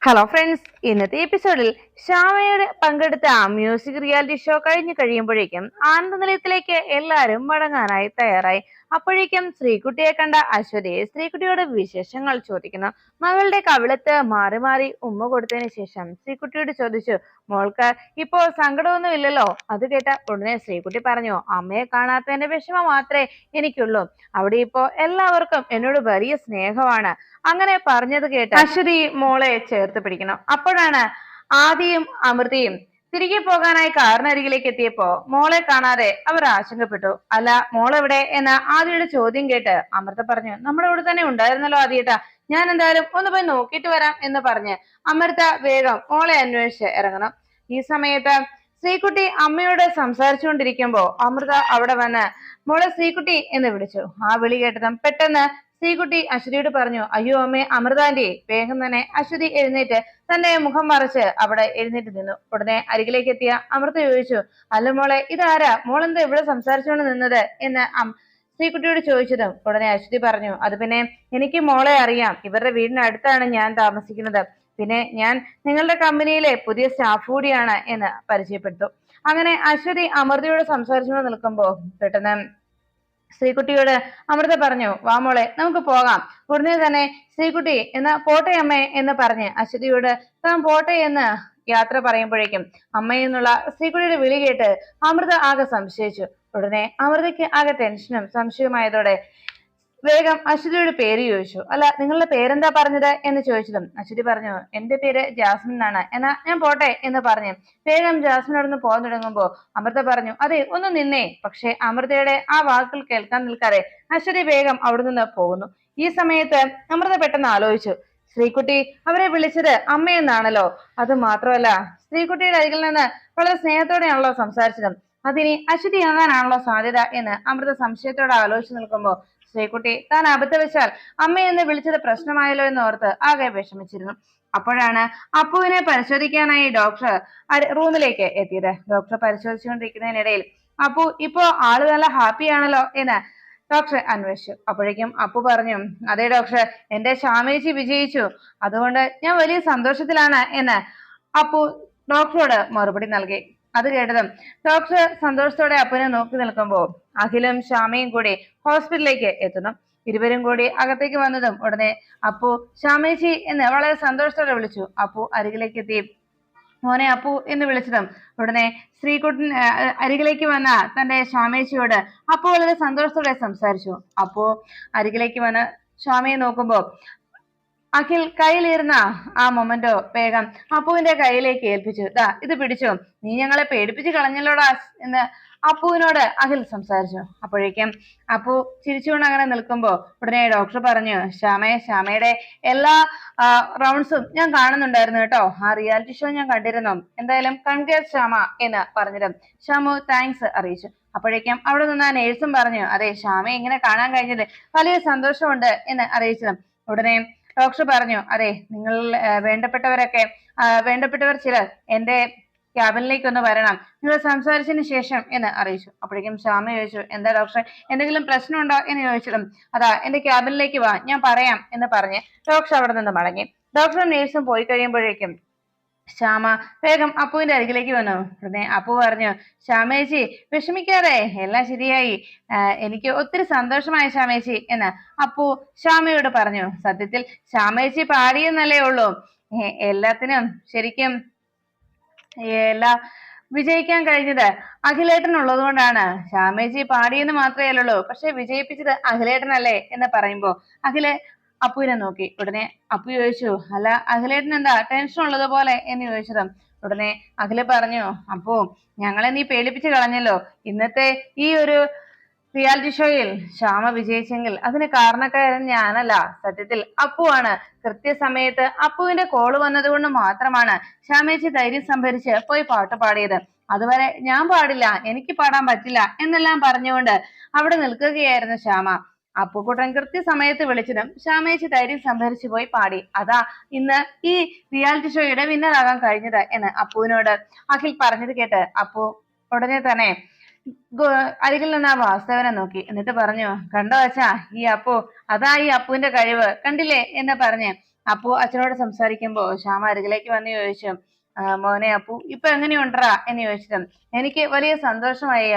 Hello friends, ഇന്നത്തെ എപ്പിസോഡിൽ ശ്യാമയുടെ പങ്കെടുത്ത മ്യൂസിക് റിയാലിറ്റി ഷോ കഴിഞ്ഞു കഴിയുമ്പോഴേക്കും ആനന്ദ നിലയത്തിലേക്ക് എല്ലാവരും മടങ്ങാനായി തയ്യാറായി. അപ്പോഴേക്കും ശ്രീകുട്ടിയെ കണ്ട അശ്വതി ശ്രീകുട്ടിയോട് വിശേഷങ്ങൾ ചോദിക്കുന്നു. മകളുടെ കവിളത്ത് മാറി മാറി ഉമ്മ കൊടുത്തതിന് ശേഷം ശ്രീകുട്ടിയോട് ചോദിച്ചു, മോൾക്ക് ഇപ്പോ സങ്കടമൊന്നും ഇല്ലല്ലോ? അത് കേട്ട ഉടനെ ശ്രീകുട്ടി പറഞ്ഞു, അമ്മയെ കാണാത്തതിന്റെ വിഷമം മാത്രമേ എനിക്കുള്ളൂ. അവിടെ ഇപ്പോ എല്ലാവർക്കും എന്നോട് വലിയ സ്നേഹമാണ്. അങ്ങനെ പറഞ്ഞത് കേട്ട് അശ്വതി മോളെ ചേർത്ത് പിടിക്കണം. അപ്പോഴാണ് ആദിയും അമൃതയും തിരികെ പോകാനായി കാറിനരികിലേക്ക് എത്തിയപ്പോ മോളെ കാണാതെ അവർ ആശങ്കപ്പെട്ടു. അല്ല, മോളെവിടെ എന്ന ആദിയുടെ ചോദ്യം കേട്ട് അമൃത പറഞ്ഞു, നമ്മുടെ ഇവിടെ തന്നെ ഉണ്ടായിരുന്നല്ലോ ആദിയേട്ടാ, ഞാൻ എന്തായാലും ഒന്ന് പോയി നോക്കിയിട്ട് വരാം എന്ന് പറഞ്ഞ് അമൃത വേഗം മോളെ അന്വേഷിച്ച് ഇറങ്ങണം. ഈ സമയത്ത് ശ്രീകുട്ടി അമ്മയോട് സംസാരിച്ചുകൊണ്ടിരിക്കുമ്പോ അമൃത അവിടെ വന്ന് മോളെ ശ്രീകുട്ടി എന്ന് വിളിച്ചു. ആ വിളി കേട്ടതും പെട്ടെന്ന് ശ്രീകുട്ടി അശ്വതിയോട് പറഞ്ഞു, അയ്യോ അമ്മേ, അമൃതാന്റെ. വേഗം തന്നെ അശ്വതി എഴുന്നേറ്റ് തന്റെ മുഖം മറച്ച് അവിടെ എഴുന്നേറ്റ് നിന്നു. ഉടനെ അരികിലേക്ക് എത്തിയ അമൃത ചോദിച്ചു, അല്ല മോളെ, ഇതാരാ? മോളെന്താ ഇവിടെ സംസാരിച്ചുകൊണ്ട് നിന്നത് എന്ന് ശ്രീകുട്ടിയോട് ചോദിച്ചതും ഉടനെ അശ്വതി പറഞ്ഞു, അത് പിന്നെ എനിക്ക് മോളെ അറിയാം, ഇവരുടെ വീടിനടുത്താണ് ഞാൻ താമസിക്കുന്നത്. പിന്നെ ഞാൻ നിങ്ങളുടെ കമ്പനിയിലെ പുതിയ സ്റ്റാഫ് കൂടിയാണ് എന്ന് പരിചയപ്പെട്ടു. അങ്ങനെ അശ്വതി അമൃതയോട് സംസാരിച്ചുകൊണ്ട് നിൽക്കുമ്പോ പെട്ടെന്ന് ശ്രീകുട്ടിയോട് അമൃത പറഞ്ഞു, വാ മോളെ, നമുക്ക് പോകാം. ഉടനെ തന്നെ ശ്രീകുട്ടി എന്നാ പോട്ടെ അമ്മേ എന്ന് പറഞ്ഞ് അശ്വതിയോട് താൻ പോട്ടെ എന്ന് യാത്ര പറയുമ്പോഴേക്കും അമ്മയെന്നുള്ള ശ്രീകുട്ടിയുടെ വിളി കേട്ട് അമൃത ആകെ സംശയിച്ചു. ഉടനെ അമൃതയ്ക്ക് ആകെ ടെൻഷനും സംശയമായതോടെ വേഗം അശ്വതിയുടെ പേര് ചോദിച്ചു. അല്ല, നിങ്ങളുടെ പേരെന്താ പറഞ്ഞത് എന്ന് ചോദിച്ചതും അശ്വതി പറഞ്ഞു, എന്റെ പേര് ജാസ്മിൻ എന്നാണ്. എന്നാ ഞാൻ പോട്ടെ എന്ന് പറഞ്ഞു വേഗം ജാസ്മിനോടൊന്ന് പോകാൻ തുടങ്ങുമ്പോ അമൃത പറഞ്ഞു, അതെ ഒന്ന് നിന്നേ. പക്ഷെ അമൃതയുടെ ആ വാക്കുകൾ കേൾക്കാൻ നിൽക്കാതെ അശ്വതി വേഗം അവിടെ നിന്ന് പോകുന്നു. ഈ സമയത്ത് അമൃത പെട്ടെന്ന് ആലോചിച്ചു, ശ്രീകുട്ടി അവരെ വിളിച്ചത് അമ്മയെന്നാണല്ലോ. അത് മാത്രമല്ല, ശ്രീകുട്ടിയുടെ അരികിൽ നിന്ന് വളരെ സ്നേഹത്തോടെയാണല്ലോ സംസാരിച്ചത്. അതിനി അശ്വതി ആകാനാണല്ലോ സാധ്യത എന്ന് അമൃത സംശയത്തോടെ ആലോചിച്ചു നിൽക്കുമ്പോ ശ്രീകുട്ടി താൻ അബദ്ധവശാൽ അമ്മയെന്ന് വിളിച്ചത് പ്രശ്നമായല്ലോ എന്ന് ഓർത്ത് ആകെ വിഷമിച്ചിരുന്നു. അപ്പോഴാണ് അപ്പുവിനെ പരിശോധിക്കാനായി ഡോക്ടർ റൂമിലേക്ക് എത്തിയത്. ഡോക്ടർ പരിശോധിച്ചുകൊണ്ടിരിക്കുന്നതിനിടയിൽ അപ്പു ഇപ്പോ ആള് നല്ല ഹാപ്പിയാണല്ലോ എന്ന് ഡോക്ടർ അന്വേഷിച്ചു. അപ്പോഴേക്കും അപ്പു പറഞ്ഞു, അതെ ഡോക്ടർ, എന്റെ ശ്യാമേച്ചി വിജയിച്ചു, അതുകൊണ്ട് ഞാൻ വലിയ സന്തോഷത്തിലാണ് എന്ന് അപ്പു ഡോക്ടറോട് മറുപടി നൽകി. അത് കേട്ടതും ഡോക്ടർ സന്തോഷത്തോടെ അപ്പുവിനെ നോക്കി നിൽക്കുമ്പോ അഖിലും ശ്യാമയും കൂടി ഹോസ്പിറ്റലിലേക്ക് എത്തുന്നു. ഇരുവരും കൂടി അകത്തേക്ക് വന്നതും ഉടനെ അപ്പു ശ്യാമേച്ചി എന്ന് വളരെ സന്തോഷത്തോടെ വിളിച്ചു. അപ്പു അരികിലേക്ക് എത്തി മോനെ അപ്പു എന്ന് വിളിച്ചതും ഉടനെ ശ്രീകുട്ടൻ അരികിലേക്ക് വന്ന തന്റെ ശ്യാമേച്ചിയോട് അപ്പു വളരെ സന്തോഷത്തോടെ സംസാരിച്ചു. അപ്പു അരികിലേക്ക് വന്ന് ശ്യാമയെ നോക്കുമ്പോ അഖിൽ കയ്യിലിരുന്ന ആ മൊമെന്റോ വേഗം അപ്പുവിന്റെ കയ്യിലേക്ക് ഏൽപ്പിച്ചു. ദാ ഇത് പിടിച്ചോ, നീ ഞങ്ങളെ പേടിപ്പിച്ച് കളഞ്ഞല്ലോടാ എന്ന് അപ്പുവിനോട് അഖിൽ സംസാരിച്ചു. അപ്പോഴേക്കും അപ്പു ചിരിച്ചുകൊണ്ട് അങ്ങനെ നിൽക്കുമ്പോ ഉടനെ ഡോക്ടർ പറഞ്ഞു, ശ്യാമയുടെ എല്ലാ റൗണ്ട്സും ഞാൻ കാണുന്നുണ്ടായിരുന്നു കേട്ടോ, ആ റിയാലിറ്റി ഷോ ഞാൻ കണ്ടിരുന്നു. എന്തായാലും കൺഗ്രാറ്റ്സ് ശ്യാമ എന്ന് പറഞ്ഞിട്ടും ശ്യാമു താങ്ക്സ് അറിയിച്ചു. അപ്പോഴേക്കും അവിടെ നിന്ന് ആ നേഴ്സും പറഞ്ഞു, അതെ, ശ്യാമയെ ഇങ്ങനെ കാണാൻ കഴിഞ്ഞത് വലിയ സന്തോഷമുണ്ട് എന്ന് അറിയിച്ചതും ഉടനെ ഡോക്ടർ പറഞ്ഞു, അതെ, നിങ്ങൾ വേണ്ടപ്പെട്ടവർ ചിലർ എന്റെ ക്യാബിനിലേക്ക് ഒന്ന് വരണം, നിങ്ങൾ സംസാരിച്ചതിന് ശേഷം എന്ന് അറിയിച്ചു. അപ്പോഴേക്കും ശ്യാമ ചോദിച്ചു, എന്താ ഡോക്ടറെ, എന്തെങ്കിലും പ്രശ്നമുണ്ടോ എന്ന് ചോദിച്ചതും അതാ എന്റെ ക്യാബിനിലേക്ക് വാ, ഞാൻ പറയാം എന്ന് പറഞ്ഞ് ഡോക്ടർ അവിടെ നിന്ന് മടങ്ങി. ഡോക്ടറും നേഴ്സും പോയി കഴിയുമ്പോഴേക്കും ശ്യാമ വേഗം അപ്പുവിന്റെ അരികിലേക്ക് വന്നു. ഉടനെ അപ്പു പറഞ്ഞു, ശ്യാമേച്ചി വിഷമിക്കാതെ, എല്ലാം ശരിയായി, എനിക്ക് ഒത്തിരി സന്തോഷമായി ശ്യാമേച്ചി എന്ന് അപ്പു ശ്യാമയോട് പറഞ്ഞു. സത്യത്തിൽ ശ്യാമേച്ചി പാടിയെന്നല്ലേ ഉള്ളൂ, എല്ലാത്തിനും ശരിക്കും എല്ലാം വിജയിക്കാൻ കഴിഞ്ഞത് അഖിലേട്ടൻ ഉള്ളത് കൊണ്ടാണ്. ശ്യാമേച്ചി പാടിയെന്ന് മാത്രമേ ഉള്ളൂ, പക്ഷെ വിജയിപ്പിച്ചത് അഖിലേട്ടനല്ലേ എന്ന് പറയുമ്പോ അഖിലെ അപ്പുവിനെ നോക്കി. ഉടനെ അപ്പു ചോദിച്ചു, അല്ല അഖിലേട്ടൻ എന്താ ടെൻഷൻ ഉള്ളത് പോലെ എന്ന് ചോദിച്ചതും ഉടനെ അഖില് പറഞ്ഞു, അപ്പു ഞങ്ങളെ നീ പേടിപ്പിച്ച് കളഞ്ഞല്ലോ. ഇന്നത്തെ ഈ ഒരു റിയാലിറ്റി ഷോയിൽ ശ്യാമ വിജയിച്ചെങ്കിൽ അതിന് കാരണക്കാരൻ ഞാനല്ല, സത്യത്തിൽ അപ്പുവാണ്. കൃത്യസമയത്ത് അപ്പുവിന്റെ കോള് വന്നത് കൊണ്ട് മാത്രമാണ് ശ്യാമേച്ചി ധൈര്യം സംഭരിച്ച് പോയി പാട്ട് പാടിയത്. അതുവരെ ഞാൻ പാടില്ല, എനിക്ക് പാടാൻ പറ്റില്ല എന്നെല്ലാം പറഞ്ഞുകൊണ്ട് അവിടെ നിൽക്കുകയായിരുന്നു ശ്യാമ. അപ്പുക്കുട്ടൻ കൃത്യസമയത്ത് വിളിച്ചതും ശ്യാമേച്ചി ധൈര്യം സംഭരിച്ചു പോയി പാടി. അതാ ഇന്ന് ഈ റിയാലിറ്റി ഷോയുടെ വിന്നറാകാൻ കഴിഞ്ഞത് എന്ന് അപ്പുവിനോട് അഖിൽ പറഞ്ഞത് കേട്ട് അപ്പു ഉടനെ തന്നെ അരികിൽ നിന്ന് ആ വാസ്തവനെ നോക്കി. എന്നിട്ട് പറഞ്ഞു, കണ്ടോ അച്ഛാ, ഈ അപ്പു, അതാ ഈ അപ്പുവിന്റെ കഴിവ് കണ്ടില്ലേ എന്ന് പറഞ്ഞ് അപ്പു അച്ഛനോട് സംസാരിക്കുമ്പോ ശ്യാമ അരികിലേക്ക് വന്ന് ചോദിച്ചു, മോനെ അപ്പു ഇപ്പൊ എങ്ങനെയുണ്ടറാ എന്ന് ചോദിച്ചിട്ട്, എനിക്ക് വലിയ സന്തോഷമായി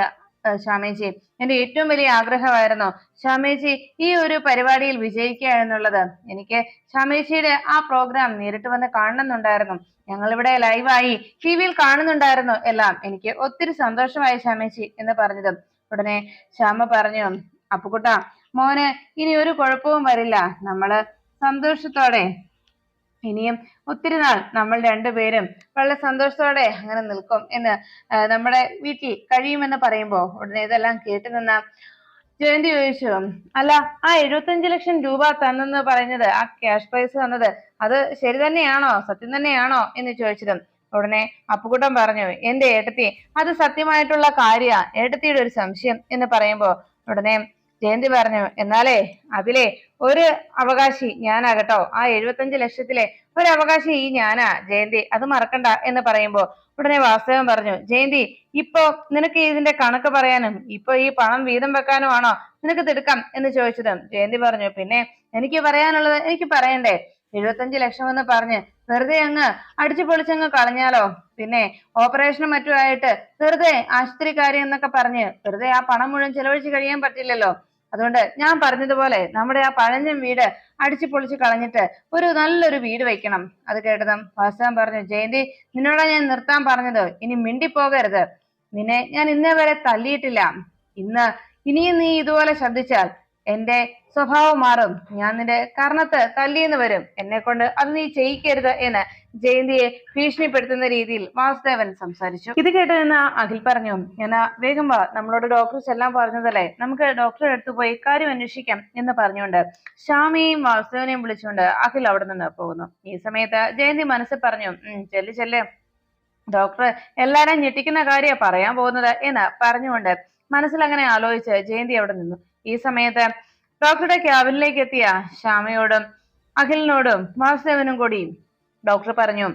ശ്യാമേജി. എന്റെ ഏറ്റവും വലിയ ആഗ്രഹമായിരുന്നു ശ്യാമേജി ഈ ഒരു പരിപാടിയിൽ വിജയിക്കുക എന്നുള്ളത്. എനിക്ക് ശ്യാമേജിയുടെ ആ പ്രോഗ്രാം നേരിട്ട് വന്ന് കാണണമെന്നുണ്ടായിരുന്നു. ഞങ്ങളിവിടെ ലൈവായി ടിവിയിൽ കാണുന്നുണ്ടായിരുന്നു എല്ലാം. എനിക്ക് ഒത്തിരി സന്തോഷമായി ശ്യാമേജി എന്ന് പറഞ്ഞത്. ഉടനെ ശ്യാമ പറഞ്ഞു, അപ്പുകുട്ട മോന് ഇനി ഒരു കുഴപ്പവും വരില്ല. നമ്മള് സന്തോഷത്തോടെ ഇനിയും ഒത്തിരി നാൾ നമ്മൾ രണ്ടുപേരും വളരെ സന്തോഷത്തോടെ അങ്ങനെ നിൽക്കും എന്ന് നമ്മുടെ വീട്ടിൽ കഴിയുമെന്ന് പറയുമ്പോ ഉടനെ ഇതെല്ലാം കേട്ടു നിന്ന ജയന്തി ചോദിച്ചു, അല്ല ആ 75 ലക്ഷം രൂപ തന്നെന്ന് പറയുന്നത്, ആ ക്യാഷ് പ്രൈസ് തന്നത്, അത് ശരി തന്നെയാണോ, സത്യം തന്നെയാണോ എന്ന് ചോദിച്ചതും ഉടനെ അപ്പുകുട്ടൻ പറഞ്ഞു, എന്റെ ഏട്ടത്തി അത് സത്യമായിട്ടുള്ള കാര്യ, ഏട്ടത്തിയുടെ ഒരു സംശയം എന്ന് പറയുമ്പോ ഉടനെ ജയന്തി പറഞ്ഞു, എന്നാലേ അതിലെ ഒരു അവകാശി ഞാനാകട്ടോ, ആ 75 ലക്ഷത്തിലെ ഒരു അവകാശി ഈ ഞാനാ ജയന്തി, അത് മറക്കണ്ട എന്ന് പറയുമ്പോ ഉടനെ വാസ്തവൻ പറഞ്ഞു, ജയന്തി ഇപ്പൊ നിനക്ക് ഇതിന്റെ കണക്ക് പറയാനും ഇപ്പൊ ഈ പണം വീതം വെക്കാനും ആണോ നിനക്ക് തിടുക്കം എന്ന് ചോദിച്ചതും ജയന്തി പറഞ്ഞു, പിന്നെ എനിക്ക് പറയാനുള്ളത് എനിക്ക് പറയണ്ടേ, 75 ലക്ഷം എന്ന് പറഞ്ഞ് വെറുതെ അങ്ങ് അടിച്ചു പൊളിച്ചങ്ങ് കളഞ്ഞാലോ, പിന്നെ ഓപ്പറേഷനും മറ്റുമായിട്ട് വെറുതെ ആശുപത്രി കാര്യം എന്നൊക്കെ പറഞ്ഞ് വെറുതെ ആ പണം മുഴുവൻ ചെലവഴിച്ച് കഴിയാൻ പറ്റില്ലല്ലോ. അതുകൊണ്ട് ഞാൻ പറഞ്ഞതുപോലെ നമ്മുടെ ആ പഴഞ്ഞൻ വീട് അടിച്ചു പൊളിച്ച് കളഞ്ഞിട്ട് ഒരു നല്ലൊരു വീട് വെക്കണം. അത് കേട്ടതും വാസുദേവൻ പറഞ്ഞു, ജയന്തി നിന്നോടാ ഞാൻ നിർത്താൻ പറഞ്ഞത്, ഇനി മിണ്ടിപ്പോകരുത്. നിന്നെ ഞാൻ ഇന്നേ വരെ തല്ലിയിട്ടില്ല. ഇനിയും നീ ഇതുപോലെ ശബ്ദിച്ചാൽ എന്റെ സ്വഭാവം മാറും. ഞാൻ നിന്റെ കർണത്ത് തല്ലിയെന്ന് വരും. എന്നെ കൊണ്ട് അത് നീ ചെയ്യിക്കരുത് എന്ന് ജയന്തിയെ ഭീഷണിപ്പെടുത്തുന്ന രീതിയിൽ വാസുദേവൻ സംസാരിച്ചു. ഇത് കേട്ട് നിന്ന് അഖിൽ പറഞ്ഞു, എന്നാ വേഗം വാ, നമ്മളോട് ഡോക്ടർ ചെല്ലാൻ പറഞ്ഞതല്ലേ, നമുക്ക് ഡോക്ടറെ അടുത്ത് പോയി കാര്യം അന്വേഷിക്കാം എന്ന് പറഞ്ഞുകൊണ്ട് ശ്യാമയെയും വാസുദേവനെയും വിളിച്ചുകൊണ്ട് അഖിൽ അവിടെ നിന്ന് പോകുന്നു. ഈ സമയത്ത് ജയന്തി മനസ്സിൽ പറഞ്ഞു, ചെല്ല് ഡോക്ടർ എല്ലാരും ഞെട്ടിക്കുന്ന കാര്യ പറയാൻ പോകുന്നത് എന്ന് പറഞ്ഞുകൊണ്ട് മനസ്സിൽ അങ്ങനെ ആലോചിച്ച് ജയന്തി അവിടെ നിന്നു. ഈ സമയത്ത് ഡോക്ടറുടെ ക്യാബിനിലേക്ക് എത്തിയ ശ്യാമയോടും അഖിലിനോടും വാസുദേവനും കൂടി ഡോക്ടർ പറഞ്ഞു,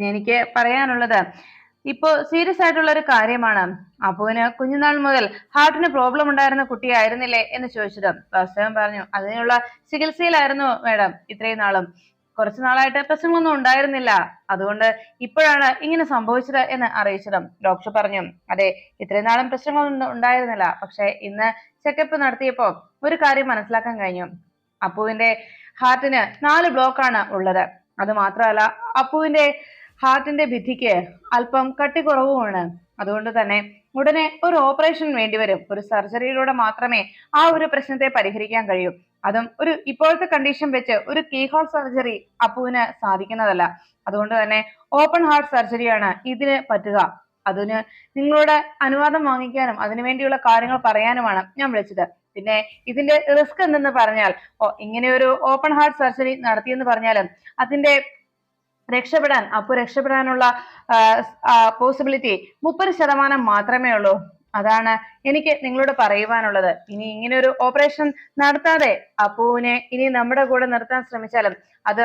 എനിക്ക് പറയാനുള്ളത് ഇപ്പോ സീരിയസ് ആയിട്ടുള്ള ഒരു കാര്യമാണ്. അപ്പുവിന് കുഞ്ഞുനാൾ മുതൽ ഹാർട്ടിന് പ്രോബ്ലം ഉണ്ടായിരുന്ന കുട്ടിയായിരുന്നില്ലേ എന്ന് ചോദിച്ചത് വാസുദേവൻ പറഞ്ഞു, അതിനുള്ള ചികിത്സയിലായിരുന്നു മാഡം ഇത്രയും നാളും. കുറച്ചു നാളായിട്ട് പ്രശ്നങ്ങളൊന്നും ഉണ്ടായിരുന്നില്ല, അതുകൊണ്ട് ഇപ്പോഴാണ് ഇങ്ങനെ സംഭവിച്ചത് എന്ന് അറിയിച്ചതും ഡോക്ടർ പറഞ്ഞു, അതെ ഇത്രയും നാളും പ്രശ്നങ്ങളൊന്നും ഉണ്ടായിരുന്നില്ല, പക്ഷെ ഇന്ന് ചെക്കപ്പ് നടത്തിയപ്പോ ഒരു കാര്യം മനസ്സിലാക്കാൻ കഴിഞ്ഞു. അപ്പുവിന്റെ ഹാർട്ടിന് 4 ബ്ലോക്കാണ് ഉള്ളത്. അത് മാത്രമല്ല അപ്പുവിന്റെ ഹാർട്ടിന്റെ ഭിത്തിക്ക് അല്പം കട്ടിക്കുറവുമാണ്. അതുകൊണ്ട് തന്നെ ഉടനെ ഒരു ഓപ്പറേഷൻ വേണ്ടിവരും. ഒരു സർജറിയിലൂടെ മാത്രമേ ആ ഒരു പ്രശ്നത്തെ പരിഹരിക്കാൻ കഴിയൂ. അതും ഒരു ഇപ്പോഴത്തെ കണ്ടീഷൻ വെച്ച് ഒരു കീഹോൾ സർജറി അപ്പുവിന് സാധിക്കുന്നതല്ല. അതുകൊണ്ട് തന്നെ ഓപ്പൺ ഹാർട്ട് സർജറിയാണ് ഇതിന് പറ്റുക. അതിന് നിങ്ങളുടെ അനുവാദം വാങ്ങിക്കാനും അതിനുവേണ്ടിയുള്ള കാര്യങ്ങൾ പറയാനുമാണ് ഞാൻ വിളിച്ചത്. പിന്നെ ഇതിന്റെ റിസ്ക് എന്തെന്ന് പറഞ്ഞാൽ, ഇങ്ങനെ ഒരു ഓപ്പൺ ഹാർട്ട് സർജറി നടത്തിയെന്ന് പറഞ്ഞാലും അതിന്റെ രക്ഷപ്പെടാനുള്ള പോസിബിലിറ്റി 30% മാത്രമേ ഉള്ളൂ. അതാണ് എനിക്ക് നിങ്ങളോട് പറയുവാനുള്ളത്. ഇനി ഇങ്ങനെ ഒരു ഓപ്പറേഷൻ നടത്താതെ അപ്പുവിനെ ഇനി നമ്മുടെ കൂടെ നിർത്താൻ ശ്രമിച്ചാലും അത്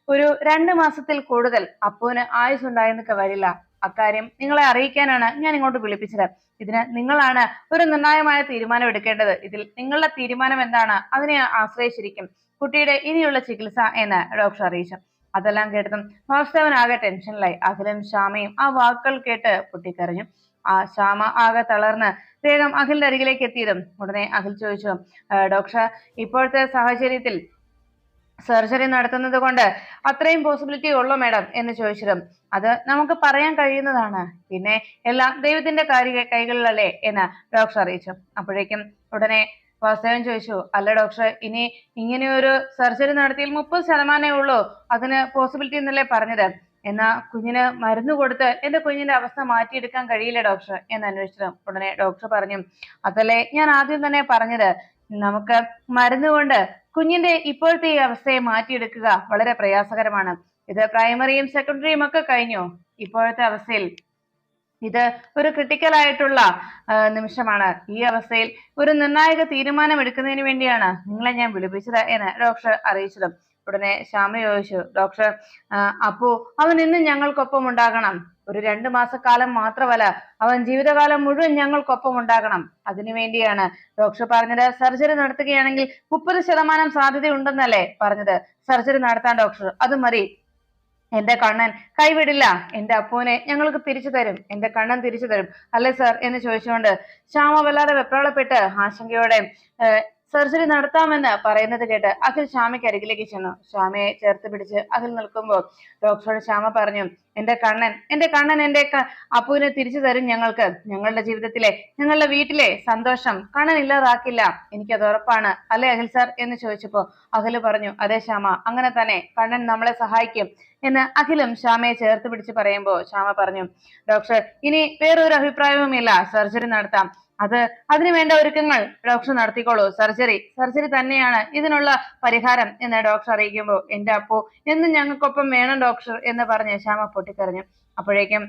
ഒരു 2 മാസത്തിൽ കൂടുതൽ അപ്പുവിന് ആയുസ് ഉണ്ടായെന്നൊക്കെ വരില്ല. അക്കാര്യം നിങ്ങളെ അറിയിക്കാനാണ് ഞാൻ ഇങ്ങോട്ട് വിളിപ്പിച്ചത്. ഇതിന് നിങ്ങളാണ് ഒരു നിർണായകമായ തീരുമാനം എടുക്കേണ്ടത്. ഇതിൽ നിങ്ങളുടെ തീരുമാനം എന്താണ് അതിനെ ആശ്രയിച്ചിരിക്കും കുട്ടിയുടെ ഇനിയുള്ള ചികിത്സ എന്ന് ഡോക്ടർ അറിയിച്ചു. അതെല്ലാം കേട്ടതും വാസുദേവൻ ആകെ ടെൻഷനിലായി. അഖിലും ശ്യാമയും ആ വാക്കുകൾ കേട്ട് പൊട്ടിക്കരഞ്ഞു. ആ ശ്യാമ ആകെ തളർന്ന് വേഗം അഖിലിന്റെ അരികിലേക്ക് എത്തിയതും ഉടനെ അഖിൽ ചോദിച്ചു, ഡോക്ടർ ഇപ്പോഴത്തെ സാഹചര്യത്തിൽ സർജറി നടത്തുന്നത് കൊണ്ട് അത്രയും പോസിബിലിറ്റി ഉള്ളോ മാഡം എന്ന് ചോദിച്ചതും അത് നമുക്ക് പറയാൻ കഴിയുന്നതാണ്, പിന്നെ എല്ലാം ദൈവത്തിന്റെ കൈകളിലല്ലേ എന്ന് ഡോക്ടർ അറിയിച്ചു. അപ്പോഴേക്കും ഉടനെ വാസുദേവൻ ചോദിച്ചു, അല്ല ഡോക്ടർ ഇനി ഇങ്ങനെ ഒരു സർജറി നടത്തിയാൽ 30% ഉള്ളൂ അതിന് പോസിബിലിറ്റി എന്നല്ലേ പറഞ്ഞത്, എന്നാ കുഞ്ഞിന് മരുന്ന് കൊടുത്ത് എന്റെ കുഞ്ഞിന്റെ അവസ്ഥ മാറ്റിയെടുക്കാൻ കഴിയില്ല ഡോക്ടർ എന്ന് അന്വേഷിച്ചത്. ഉടനെ ഡോക്ടർ പറഞ്ഞു, അതല്ലേ ഞാൻ ആദ്യം തന്നെ പറഞ്ഞത്, നമുക്ക് മരുന്ന് കൊണ്ട് കുഞ്ഞിന്റെ ഇപ്പോഴത്തെ ഈ അവസ്ഥയെ മാറ്റിയെടുക്കുക വളരെ പ്രയാസകരമാണ്. ഇത് പ്രൈമറിയും സെക്കൻഡറിയും ഒക്കെ കഴിഞ്ഞു. ഇപ്പോഴത്തെ അവസ്ഥയിൽ ഇത് ഒരു ക്രിട്ടിക്കൽ ആയിട്ടുള്ള നിമിഷമാണ്. ഈ അവസ്ഥയിൽ ഒരു നിർണായക തീരുമാനം എടുക്കുന്നതിന് വേണ്ടിയാണ് നിങ്ങളെ ഞാൻ വിളിപ്പിച്ചത് എന്ന് ഡോക്ടർ അറിയിച്ചതും ഉടനെ ശ്യാമ ചോദിച്ചു, ഡോക്ടർ അപ്പു അവൻ ഇന്നും ഞങ്ങൾക്കൊപ്പം ഉണ്ടാകണം. ഒരു 2 മാസക്കാലം മാത്രമല്ല, അവൻ ജീവിതകാലം മുഴുവൻ ഞങ്ങൾക്കൊപ്പം ഉണ്ടാകണം. അതിനുവേണ്ടിയാണ് ഡോക്ടർ പറഞ്ഞത്. സർജറി നടത്തുകയാണെങ്കിൽ 30% സാധ്യതയുണ്ടെന്നല്ലേ പറഞ്ഞത്? സർജറി നടത്താൻ ഡോക്ടർ, അത് മതി. എന്റെ കണ്ണൻ കൈവിടില്ല, എന്റെ അപ്പൂനെ ഞങ്ങൾക്ക് തിരിച്ചു തരും, എന്റെ കണ്ണൻ തിരിച്ചു തരും അല്ലേ സർ എന്ന് ചോദിച്ചുകൊണ്ട് ശ്യാമ വല്ലാതെ വെപ്രാളപ്പെട്ട് ആശങ്കയോടെ സർജറി നടത്താമെന്ന് പറയുന്നത് കേട്ട് അഖിൽ ശ്യാമയ്ക്ക് അരികിലേക്ക് ചെന്നു. ശ്യാമയെ ചേർത്ത് പിടിച്ച് അഖിൽ നിൽക്കുമ്പോൾ ഡോക്ടറോട് ശ്യാമ പറഞ്ഞു, എന്റെ കണ്ണൻ എന്റെ അപ്പുവിനെ തിരിച്ചു തരും. ഞങ്ങൾക്ക് ഞങ്ങളുടെ ജീവിതത്തിലെ, ഞങ്ങളുടെ വീട്ടിലെ സന്തോഷം കണ്ണൻ ഇല്ലാതാക്കില്ല, എനിക്കത് ഉറപ്പാണ് അല്ലെ അഖിൽ സർ എന്ന് ചോദിച്ചപ്പോ അഖില് പറഞ്ഞു, അതെ ശ്യാമ, അങ്ങനെ തന്നെ, കണ്ണൻ നമ്മളെ സഹായിക്കും എന്ന് അഖിലും ശ്യാമയെ ചേർത്ത് പിടിച്ച് പറയുമ്പോ ശ്യാമ പറഞ്ഞു, ഡോക്ടർ ഇനി വേറൊരു അഭിപ്രായവുമില്ല, സർജറി നടത്താം. അതിനു വേണ്ട ഒരുക്കങ്ങൾ ഡോക്ടർ നടത്തിക്കോളൂ. സർജറി തന്നെയാണ് ഇതിനുള്ള പരിഹാരം എന്ന് ഡോക്ടർ അറിയിക്കുമ്പോ എന്റെ അപ്പു എന്നും ഞങ്ങൾക്കൊപ്പം വേണം ഡോക്ടർ എന്ന് പറഞ്ഞ് ശ്യാമ പൊട്ടിക്കരഞ്ഞു. അപ്പോഴേക്കും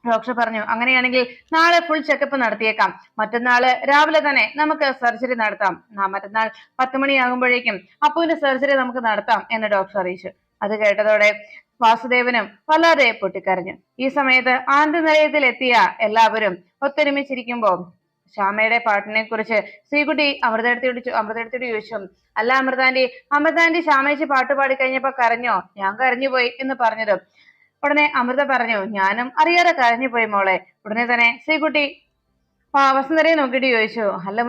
ഡോക്ടർ പറഞ്ഞു, അങ്ങനെയാണെങ്കിൽ നാളെ ഫുൾ ചെക്കപ്പ് നടത്തിയേക്കാം, മറ്റന്നാള് രാവിലെ തന്നെ നമുക്ക് സർജറി നടത്താം, മറ്റന്നാൾ 10 മണിയാകുമ്പോഴേക്കും അപ്പുവിന്റെ സർജറി നമുക്ക് നടത്താം എന്ന് ഡോക്ടർ അറിയിച്ചു. അത് കേട്ടതോടെ വാസുദേവനും വല്ലാതെ പൊട്ടിക്കരഞ്ഞു. ഈ സമയത്ത് ആനന്ദനിലയത്തിൽ എത്തിയ എല്ലാവരും ഒത്തൊരുമിച്ചിരിക്കുമ്പോ ശ്യാമയുടെ പാട്ടിനെ കുറിച്ച് ശ്രീകുട്ടി അമൃതയെടുത്തോട് ചോദിച്ചു, അല്ല അമൃതാന്റി ശ്യാമേച്ചി പാട്ട് പാടി കഴിഞ്ഞപ്പോ കരഞ്ഞോ? ഞാൻ കരഞ്ഞുപോയി എന്ന് പറഞ്ഞത്. ഉടനെ അമൃത പറഞ്ഞു, ഞാനും അറിയാതെ കരഞ്ഞുപോയി മോളെ. ഉടനെ തന്നെ ശ്രീകുട്ടി വസുന്ധരയെ നോക്കിയിട്ട് ചോദിച്ചു, അല്ല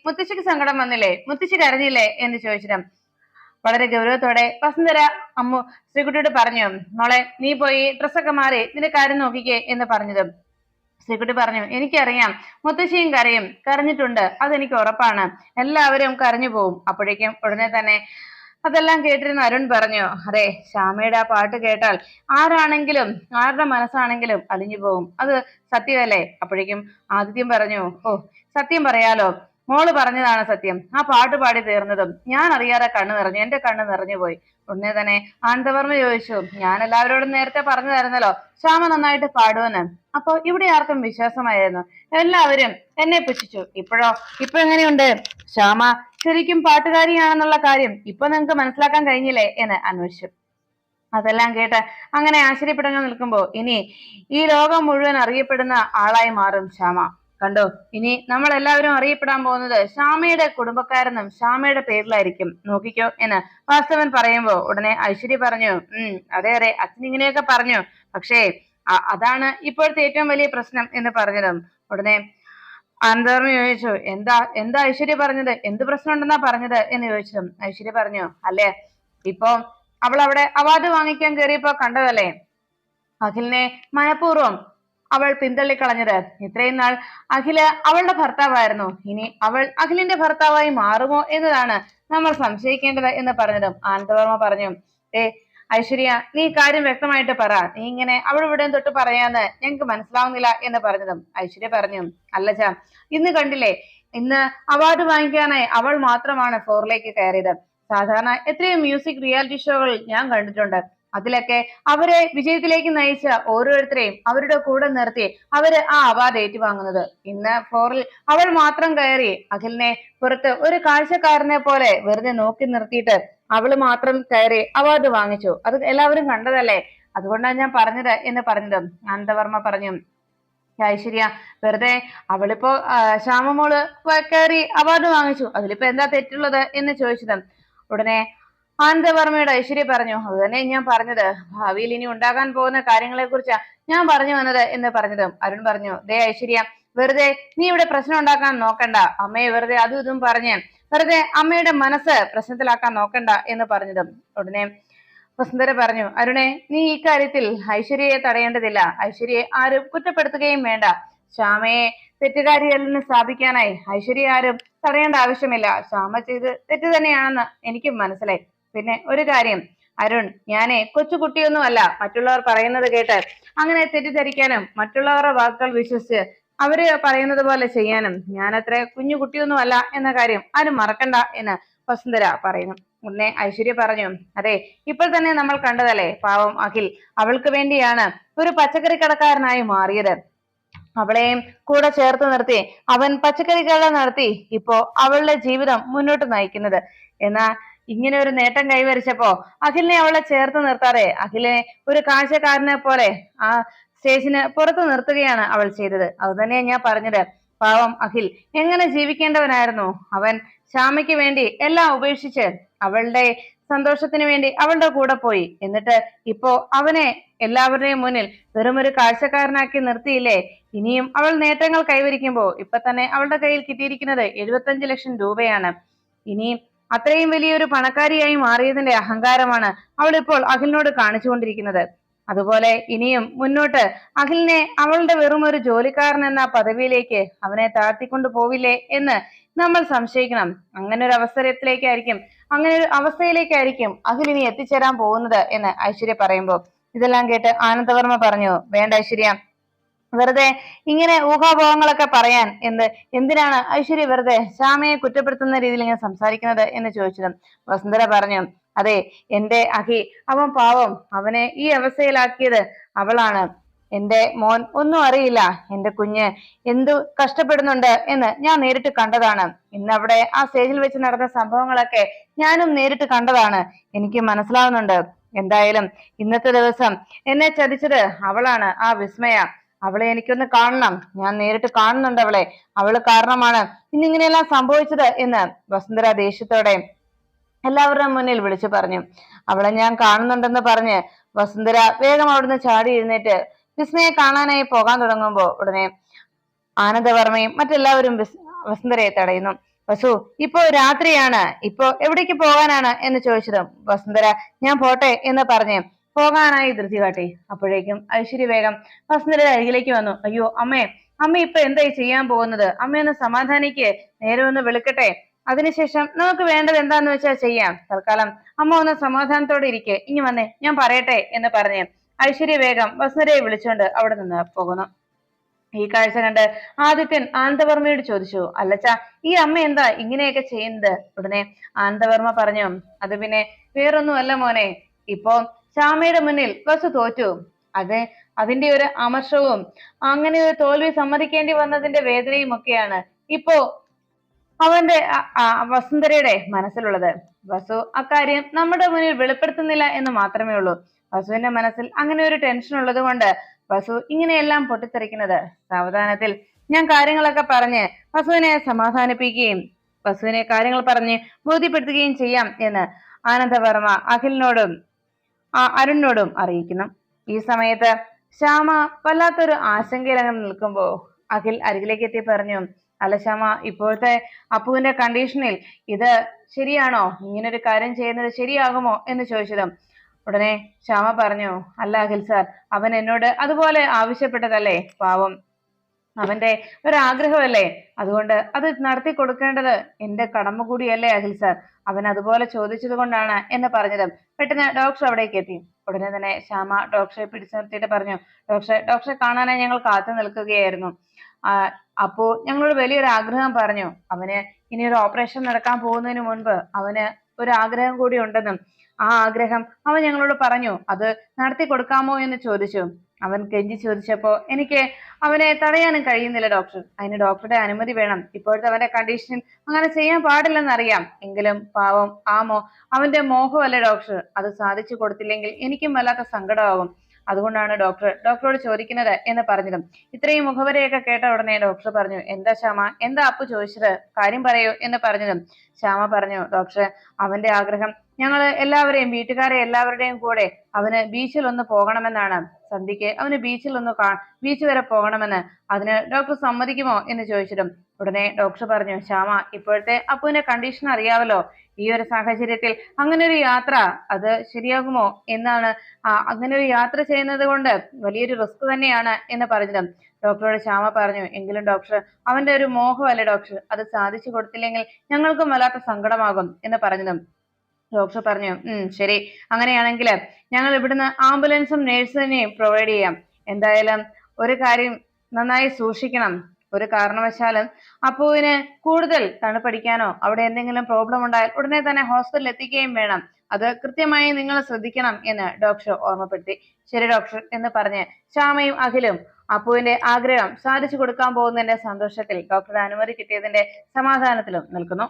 മുത്തശ്ശിക്ക് സങ്കടം വന്നില്ലേ? മുത്തശ്ശി കരഞ്ഞില്ലേ എന്ന് ചോദിച്ചിട്ട് വളരെ ഗൗരവത്തോടെ വസുന്ധര ശ്രീകുട്ടിയോട് പറഞ്ഞു, മോളെ നീ പോയി ഡ്രസ്സൊക്കെ മാറി നിന്റെ കാര്യം നോക്കിക്കേ എന്ന് പറഞ്ഞത്. ശ്രീകുട്ടി പറഞ്ഞു, എനിക്കറിയാം, മുത്തശ്ശിയും കരഞ്ഞിട്ടുണ്ട്, അതെനിക്ക് ഉറപ്പാണ്, എല്ലാവരും കരഞ്ഞു പോവും. അപ്പോഴേക്കും ഉടനെ തന്നെ അതെല്ലാം കേട്ടിരുന്ന അരുൺ പറഞ്ഞു, അതെ, ശ്യാമയുടെ ആ പാട്ട് കേട്ടാൽ ആരുടെ മനസ്സാണെങ്കിലും അലിഞ്ഞു പോകും, അത് സത്യമല്ലേ? അപ്പോഴേക്കും ആദിത്യം പറഞ്ഞു, ഓ സത്യം പറയാലോ, മോള് പറഞ്ഞതാണ് സത്യം, ആ പാട്ട് പാടി തീർന്നതും ഞാൻ അറിയാതെ എന്റെ കണ്ണ് നിറഞ്ഞു പോയി. ഉടനെ തന്നെ ആനന്ദവർമ്മ ചോദിച്ചു, ഞാൻ എല്ലാവരോടും നേരത്തെ പറഞ്ഞു തരുന്നല്ലോ ശ്യാമ നന്നായിട്ട് പാടുമെന്ന്. അപ്പൊ ഇവിടെ ആർക്കും വിശ്വാസമായിരുന്നു, എല്ലാവരും എന്നെ പുച്ഛിച്ചു. ഇപ്പൊ എങ്ങനെയുണ്ട്? ശ്യാമ ശരിക്കും പാട്ടുകാരിയാണെന്നുള്ള കാര്യം ഇപ്പൊ നിങ്ങൾക്ക് മനസ്സിലാക്കാൻ കഴിഞ്ഞില്ലേ എന്ന് അന്വേഷിച്ചു. അതെല്ലാം കേട്ട് അങ്ങനെ ആശ്ചര്യപ്പെടങ്ങി നിൽക്കുമ്പോ ഇനി ഈ ലോകം മുഴുവൻ അറിയപ്പെടുന്ന ആളായി മാറും ശ്യാമ. കണ്ടോ, ഇനി നമ്മൾ എല്ലാവരും അറിയപ്പെടാൻ പോകുന്നത് ശ്യാമയുടെ കുടുംബക്കാരെന്നും ശ്യാമയുടെ പേരിലായിരിക്കും, നോക്കിക്കോ എന്ന് വാസ്തവൻ പറയുമ്പോ ഉടനെ ഐശ്വര്യ പറഞ്ഞു, അതെ അച്ഛൻ ഇങ്ങനെയൊക്കെ പറഞ്ഞു, പക്ഷേ അതാണ് ഇപ്പോഴത്തെ ഏറ്റവും വലിയ പ്രശ്നം എന്ന് പറഞ്ഞതും ഉടനെ ആനന്ദവർമ്മ ചോദിച്ചു, എന്താ ഐശ്വര്യ പറഞ്ഞത്? എന്ത് പ്രശ്നം ഉണ്ടെന്നാ പറഞ്ഞത് എന്ന് ചോദിച്ചതും ഐശ്വര്യ പറഞ്ഞു, അല്ലേ, ഇപ്പൊ അവൾ അവിടെ അവാർഡ് വാങ്ങിക്കാൻ കയറിയപ്പോ കണ്ടതല്ലേ, അഖിലിനെ മനഃപൂർവ്വം അവൾ പിന്തള്ളിക്കളഞ്ഞത്. ഇത്രയും നാൾ അഖില് അവളുടെ ഭർത്താവായിരുന്നു, ഇനി അവൾ അഖിലിന്റെ ഭർത്താവായി മാറുമോ എന്നതാണ് നമ്മൾ സംശയിക്കേണ്ടത് എന്ന് പറഞ്ഞതും ആനന്ദവർമ്മ പറഞ്ഞു, ഐശ്വര്യ നീ കാര്യം വ്യക്തമായിട്ട് പറ, നീ ഇങ്ങനെ അവിടെ ഇവിടെ തൊട്ട് പറയാന്ന് ഞങ്ങൾക്ക് മനസ്സിലാവുന്നില്ല എന്ന് പറഞ്ഞതും ഐശ്വര്യ പറഞ്ഞു, അല്ലച്ച, ഇന്ന് കണ്ടില്ലേ, ഇന്ന് അവാർഡ് വാങ്ങിക്കാനായി അവൾ മാത്രമാണ് ഫ്ലോറിലേക്ക് കയറിയത്. സാധാരണ എത്രയോ മ്യൂസിക് റിയാലിറ്റി ഷോകൾ ഞാൻ കണ്ടിട്ടുണ്ട്, അതിലൊക്കെ അവരെ വിജയത്തിലേക്ക് നയിച്ച ഓരോരുത്തരെയും അവരുടെ കൂടെ നിർത്തി അവര് ആ അവാർഡ് ഏറ്റുവാങ്ങുന്നത്. ഇന്ന് ഫ്ലോറിൽ അവൾ മാത്രം കയറി അഖിലിനെ പുറത്ത് ഒരു കാഴ്ചക്കാരനെ പോലെ വെറുതെ നോക്കി നിർത്തിയിട്ട് അവള് മാത്രം കയറി അവാർഡ് വാങ്ങിച്ചു. അത് എല്ലാവരും കണ്ടതല്ലേ, അതുകൊണ്ടാണ് ഞാൻ പറഞ്ഞത് എന്ന് പറഞ്ഞത്. ആനന്ദവർമ്മ പറഞ്ഞു, ഐശ്വര്യ വെറുതെ അവളിപ്പോ ശ്യാമമോള് കയറി അവാർഡ് വാങ്ങിച്ചു, അതിലിപ്പോ എന്താ തെറ്റുള്ളത് എന്ന് ചോദിച്ചത്. ഉടനെ ആനന്ദവർമ്മയുടെ ഐശ്വര്യ പറഞ്ഞു, അത് തന്നെ ഞാൻ പറഞ്ഞത്, ഭാവിയിൽ ഇനി ഉണ്ടാകാൻ പോകുന്ന കാര്യങ്ങളെ കുറിച്ചാ ഞാൻ പറഞ്ഞു വന്നത് എന്ന് പറഞ്ഞതും അരുൺ പറഞ്ഞു, ദേ ഐശ്വര്യ, വെറുതെ നീ ഇവിടെ പ്രശ്നം ഉണ്ടാക്കാൻ നോക്കണ്ട, അമ്മയെ വെറുതെ അതും ഇതും പറഞ്ഞ് വെറുതെ അമ്മയുടെ മനസ്സ് പ്രശ്നത്തിലാക്കാൻ നോക്കണ്ട എന്ന് പറഞ്ഞതും ഉടനെ വസുന്ധര പറഞ്ഞു, അരുണെ, നീ ഈ കാര്യത്തിൽ ഐശ്വര്യയെ തടയേണ്ടതില്ല, ഐശ്വര്യയെ ആരും കുറ്റപ്പെടുത്തുകയും വേണ്ട, ശ്യാമയെ തെറ്റുകാരിയല്ലെന്ന് സ്ഥാപിക്കാനായി ഐശ്വര്യ ആരും തടയേണ്ട ആവശ്യമില്ല, ശ്യാമ ചെയ്ത് തെറ്റ് തന്നെയാണെന്ന് എനിക്ക് മനസ്സിലായി. പിന്നെ ഒരു കാര്യം അരുൺ, ഞാനേ കൊച്ചുകുട്ടിയൊന്നുമല്ല മറ്റുള്ളവർ പറയുന്നത് കേട്ട് അങ്ങനെ തെറ്റിദ്ധരിക്കാനും മറ്റുള്ളവരുടെ വാക്കുകൾ വിശ്വസിച്ച് അവര് പറയുന്നത് പോലെ ചെയ്യാനും ഞാൻ അത്ര കുഞ്ഞു കുട്ടിയൊന്നുമല്ല എന്ന കാര്യം ആരും മറക്കണ്ട എന്ന് വസുന്ധര പറയുന്നു. ഉടനെ ഐശ്വര്യ പറഞ്ഞു, അതെ, ഇപ്പോൾ തന്നെ നമ്മൾ കണ്ടതല്ലേ, പാവം അഖിൽ അവൾക്ക് വേണ്ടിയാണ് ഒരു പച്ചക്കറി കടക്കാരനായി മാറിയത്, അവളെയും കൂടെ ചേർത്ത് നിർത്തി അവൻ പച്ചക്കറി കട നടത്തി ഇപ്പോ അവളുടെ ജീവിതം മുന്നോട്ട് നയിക്കുന്നത്. എന്നാൽ ഇങ്ങനെ ഒരു നേട്ടം കൈവരിച്ചപ്പോ അഖിലിനെ അവളെ ചേർത്ത് നിർത്താതെ അഖിലിനെ ഒരു കാഴ്ചക്കാരനെ പോലെ ആ സ്റ്റേജിന് പുറത്തു നിർത്തുകയാണ് അവൾ ചെയ്തത്. അതുതന്നെയാണ് ഞാൻ പറഞ്ഞത്. പാവം അഖിൽ എങ്ങനെ ജീവിക്കേണ്ടവനായിരുന്നു. അവൻ ശ്യാമയ്ക്ക് വേണ്ടി എല്ലാം ഉപേക്ഷിച്ച് അവളുടെ സന്തോഷത്തിന് വേണ്ടി അവളുടെ കൂടെ പോയി. എന്നിട്ട് ഇപ്പോ അവനെ എല്ലാവരുടെയും മുന്നിൽ വെറുമൊരു കാഴ്ചക്കാരനാക്കി നിർത്തിയില്ലേ. ഇനിയും അവൾ നേട്ടങ്ങൾ കൈവരിക്കുമ്പോ ഇപ്പൊ തന്നെ അവളുടെ കയ്യിൽ കിട്ടിയിരിക്കുന്നത് 75 ലക്ഷം രൂപയാണ്. ഇനിയും അത്രയും വലിയൊരു പണക്കാരിയായി മാറിയതിന്റെ അഹങ്കാരമാണ് അവൾ ഇപ്പോൾ അഖിലിനോട് കാണിച്ചുകൊണ്ടിരിക്കുന്നത്. അതുപോലെ ഇനിയും മുന്നോട്ട് അഖിലിനെ അവളുടെ വെറും ഒരു ജോലിക്കാരൻ എന്ന പദവിയിലേക്ക് അവനെ താഴ്ത്തിക്കൊണ്ടു പോവില്ലേ എന്ന് നമ്മൾ സംശയിക്കണം. അങ്ങനെ ഒരു അവസ്ഥയിലേക്കായിരിക്കും അഖിൽ ഇനി എത്തിച്ചേരാൻ പോകുന്നത് എന്ന് ഐശ്വര്യ പറയുമ്പോൾ ഇതെല്ലാം കേട്ട് ആനന്ദവർമ്മ പറഞ്ഞു, വേണ്ട ഐശ്വര്യ, വെറുതെ ഇങ്ങനെ ഊഹാപോഹങ്ങളൊക്കെ പറയാൻ എന്തിനാണ് ഐശ്വര്യ വെറുതെ ശ്യാമയെ കുറ്റപ്പെടുത്തുന്ന രീതിയിൽ ഇങ്ങനെ സംസാരിക്കുന്നത് എന്ന് ചോദിച്ചതും വസുന്ധര പറഞ്ഞു, അതെ, എന്റെ അഖി അവൻ പാവം, അവനെ ഈ അവസ്ഥയിലാക്കിയത് അവളാണ്. എന്റെ മോൻ ഒന്നും അറിയില്ല. എന്റെ കുഞ്ഞ് എന്തു കഷ്ടപ്പെടുന്നുണ്ട് എന്ന് ഞാൻ നേരിട്ട് കണ്ടതാണ്. ഇന്ന് അവിടെ ആ സ്റ്റേജിൽ വെച്ച് നടന്ന സംഭവങ്ങളൊക്കെ ഞാനും നേരിട്ട് കണ്ടതാണ്. എനിക്ക് മനസ്സിലാവുന്നുണ്ട്. എന്തായാലും ഇന്നത്തെ ദിവസം എന്നെ ചതിച്ചത് അവളാണ്, ആ വിസ്മയ. അവളെ എനിക്കൊന്ന് കാണണം. ഞാൻ നേരിട്ട് കാണുന്നുണ്ട് അവളെ. അവള് കാരണമാണ് ഇന്നിങ്ങനെയെല്ലാം സംഭവിച്ചത് എന്ന് വസുന്ധര ദേഷ്യത്തോടെ എല്ലാവരുടെയും മുന്നിൽ വിളിച്ചു പറഞ്ഞു. അവളെ ഞാൻ കാണുന്നുണ്ടെന്ന് പറഞ്ഞ് വസുന്ധര വേഗം അവിടുന്ന് ചാടി എഴുന്നേറ്റ് വിസ്മയെ കാണാനായി പോകാൻ തുടങ്ങുമ്പോ ഉടനെ ആനന്ദവർമ്മയും മറ്റെല്ലാവരും വസുന്ധരയെ തടയുന്നു. വസു, ഇപ്പോ രാത്രിയാണ്, ഇപ്പോ എവിടേക്ക് പോകാനാണ് എന്ന് ചോദിച്ചതും വസുന്ധര ഞാൻ പോട്ടെ എന്ന് പറഞ്ഞ് പോകാനായി ധൃതി കാട്ടി. അപ്പോഴേക്കും ഐശ്വര്യ വേഗം വസുന്ധരയുടെ അരികിലേക്ക് വന്നു. അയ്യോ അമ്മേ, അമ്മ ഇപ്പൊ എന്തായി ചെയ്യാൻ പോകുന്നത്? അമ്മയൊന്ന് സമാധാനിക്ക്, നേരെ ഒന്ന് വിളിക്കട്ടെ, അതിനുശേഷം നമുക്ക് വേണ്ടത് എന്താന്ന് വെച്ചാൽ ചെയ്യാം. തൽക്കാലം അമ്മ ഒന്ന് സമാധാനത്തോടെ ഇരിക്കെ, ഇനി വന്നേ ഞാൻ പറയട്ടെ എന്ന് പറഞ്ഞ് ഐശ്വര്യ വേഗം വസുന്ധരയെ വിളിച്ചുകൊണ്ട് അവിടെ നിന്ന് പോകുന്നു. ഈ കാഴ്ച കണ്ട് ആദിത്യൻ ആനന്ദവർമ്മയോട് ചോദിച്ചു, അല്ലച്ച, ഈ അമ്മ എന്താ ഇങ്ങനെയൊക്കെ ചെയ്യുന്നത്? ഉടനെ ആനന്ദവർമ്മ പറഞ്ഞു, അത് പിന്നെ വേറൊന്നുമല്ല മോനെ, ഇപ്പോ ശ്യാമയുടെ മുന്നിൽ വസു തോറ്റു. അതിന്റെ ഒരു അമർഷവും അങ്ങനെ ഒരു തോൽവി സമ്മതിക്കേണ്ടി വന്നതിന്റെ വേദനയും ഒക്കെയാണ് ഇപ്പോ അവന്റെ വസുന്ധരയുടെ മനസ്സിലുള്ളത്. വസു അക്കാര്യം നമ്മുടെ മുന്നിൽ വെളിപ്പെടുത്തുന്നില്ല എന്ന് മാത്രമേ ഉള്ളൂ. വസുവിന്റെ മനസ്സിൽ അങ്ങനെ ഒരു ടെൻഷൻ ഉള്ളത് കൊണ്ട് വസു ഇങ്ങനെയെല്ലാം പൊട്ടിത്തെറിക്കുന്നത്. സാവധാനത്തിൽ ഞാൻ കാര്യങ്ങളൊക്കെ പറഞ്ഞ് വസുവിനെ സമാധാനിപ്പിക്കുകയും വസുവിനെ കാര്യങ്ങൾ പറഞ്ഞ് ബോധ്യപ്പെടുത്തുകയും ചെയ്യാം എന്ന് ആനന്ദവർമ്മ അഖിലിനോടും അരുണിനോടും അറിയിക്കുന്നു. ഈ സമയത്ത് ശ്യാമ വല്ലാത്തൊരു ആശങ്കയിലങ്ങനെ നിൽക്കുമ്പോ അഖിൽ അരികിലേക്ക് എത്തി പറഞ്ഞു, അല്ല ശ്യാമ, ഇപ്പോഴത്തെ അപ്പുവിന്റെ കണ്ടീഷനിൽ ഇത് ശരിയാണോ? ഇങ്ങനൊരു കാര്യം ചെയ്യുന്നത് ശരിയാകുമോ എന്ന് ചോദിച്ചതും ഉടനെ ശ്യാമ പറഞ്ഞു, അല്ല അഖിൽ സാർ, അവൻ എന്നോട് അതുപോലെ ആവശ്യപ്പെട്ടതല്ലേ, പാവം, അവന്റെ ഒരാഗ്രഹമല്ലേ, അതുകൊണ്ട് അത് നടത്തി കൊടുക്കേണ്ടത് എന്റെ കടമ കൂടിയല്ലേ അഖിൽ സാർ, അവൻ അതുപോലെ ചോദിച്ചത് കൊണ്ടാണ് എന്ന് പറഞ്ഞതും പെട്ടെന്ന് ഡോക്ടർ അവിടേക്ക് എത്തി. ഉടനെ തന്നെ ശ്യാമ ഡോക്ടറെ പിടിച്ചു നിർത്തിയിട്ട് പറഞ്ഞു, ഡോക്ടറെ കാണാനായി ഞങ്ങൾ കാത്തു നിൽക്കുകയായിരുന്നു. അപ്പോ ഞങ്ങളോട് വലിയൊരു ആഗ്രഹം പറഞ്ഞു. അവന് ഇനി ഒരു ഓപ്പറേഷൻ നടക്കാൻ പോകുന്നതിന് മുൻപ് അവന് ഒരു ആഗ്രഹം കൂടി ഉണ്ടെന്നും ആ ആഗ്രഹം അവൻ ഞങ്ങളോട് പറഞ്ഞു. അത് നടത്തി കൊടുക്കാമോ എന്ന് ചോദിച്ചു. അവൻ കെഞ്ചി ചോദിച്ചപ്പോ എനിക്ക് അവനെ തടയാനും കഴിയുന്നില്ല ഡോക്ടർ. അതിന് ഡോക്ടറുടെ അനുമതി വേണം. ഇപ്പോഴത്തെ അവന്റെ കണ്ടീഷനിൽ അങ്ങനെ ചെയ്യാൻ പാടില്ലെന്നറിയാം. എങ്കിലും പാവം അവന്റെ മോഹമല്ലേ ഡോക്ടർ. അത് സാധിച്ചു കൊടുത്തില്ലെങ്കിൽ എനിക്കും വല്ലാത്ത സങ്കടമാകും. അതുകൊണ്ടാണ് ഡോക്ടറോട് ചോദിക്കുന്നത് എന്ന് പറഞ്ഞതും ഇത്രയും മുഖവരെയൊക്കെ കേട്ട ഉടനെ ഡോക്ടർ പറഞ്ഞു, എന്താ ശ്യാമ, എന്താ അപ്പു ചോദിച്ചത്, കാര്യം പറയൂ എന്ന് പറഞ്ഞതും ശ്യാമ പറഞ്ഞു, ഡോക്ടർ, അവന്റെ ആഗ്രഹം ഞങ്ങള് എല്ലാവരെയും വീട്ടുകാരെ എല്ലാവരുടെയും കൂടെ അവന് ബീച്ചിൽ ഒന്ന് പോകണമെന്നാണ്. സന്ധ്യക്ക് അവന് ബീച്ച് വരെ പോകണമെന്ന്. അതിന് ഡോക്ടർ സമ്മതിക്കുമോ എന്ന് ചോദിച്ചതും ഉടനെ ഡോക്ടർ പറഞ്ഞു, ശ്യാമ, ഇപ്പോഴത്തെ അപ്പുവിന്റെ കണ്ടീഷൻ അറിയാവല്ലോ. ഈ ഒരു സാഹചര്യത്തിൽ അങ്ങനെ ഒരു യാത്ര അത് ശരിയാകുമോ എന്നാണ്. അങ്ങനെ ഒരു യാത്ര ചെയ്യുന്നത് കൊണ്ട് വലിയൊരു റിസ്ക് തന്നെയാണ് എന്ന് പറഞ്ഞതും ഡോക്ടറോട് ശ്യാമ പറഞ്ഞു, എങ്കിലും ഡോക്ടർ, അവന്റെ ഒരു മോഹമല്ലേ ഡോക്ടർ, അത് സാധിച്ചു കൊടുത്തില്ലെങ്കിൽ ഞങ്ങൾക്കും വല്ലാത്ത സങ്കടമാകും എന്ന് പറഞ്ഞതും ഡോക്ടർ പറഞ്ഞു, ശരി, അങ്ങനെയാണെങ്കിൽ ഞങ്ങൾ ഇവിടുന്ന് ആംബുലൻസും നേഴ്സിനെയും പ്രൊവൈഡ് ചെയ്യാം. എന്തായാലും ഒരു കാര്യം നന്നായി സൂക്ഷിക്കണം. ഒരു കാരണവശാലും അപ്പുവിന് കൂടുതൽ തണുപ്പടിക്കാനോ അവിടെ എന്തെങ്കിലും പ്രോബ്ലം ഉണ്ടായാൽ ഉടനെ തന്നെ ഹോസ്പിറ്റലിൽ എത്തിക്കുകയും വേണം. അത് കൃത്യമായി നിങ്ങൾ ശ്രദ്ധിക്കണം എന്ന് ഡോക്ടർ ഓർമ്മപ്പെടുത്തി. ശരി ഡോക്ടർ എന്ന് പറഞ്ഞ് ശ്യാമയും അഖിലും അപ്പുവിന്റെ ആഗ്രഹം സാധിച്ചു കൊടുക്കാൻ പോകുന്നതിന്റെ സന്തോഷത്തിൽ ഡോക്ടറുടെ അനുമതി കിട്ടിയതിന്റെ സമാധാനത്തിലും നിൽക്കുന്നു.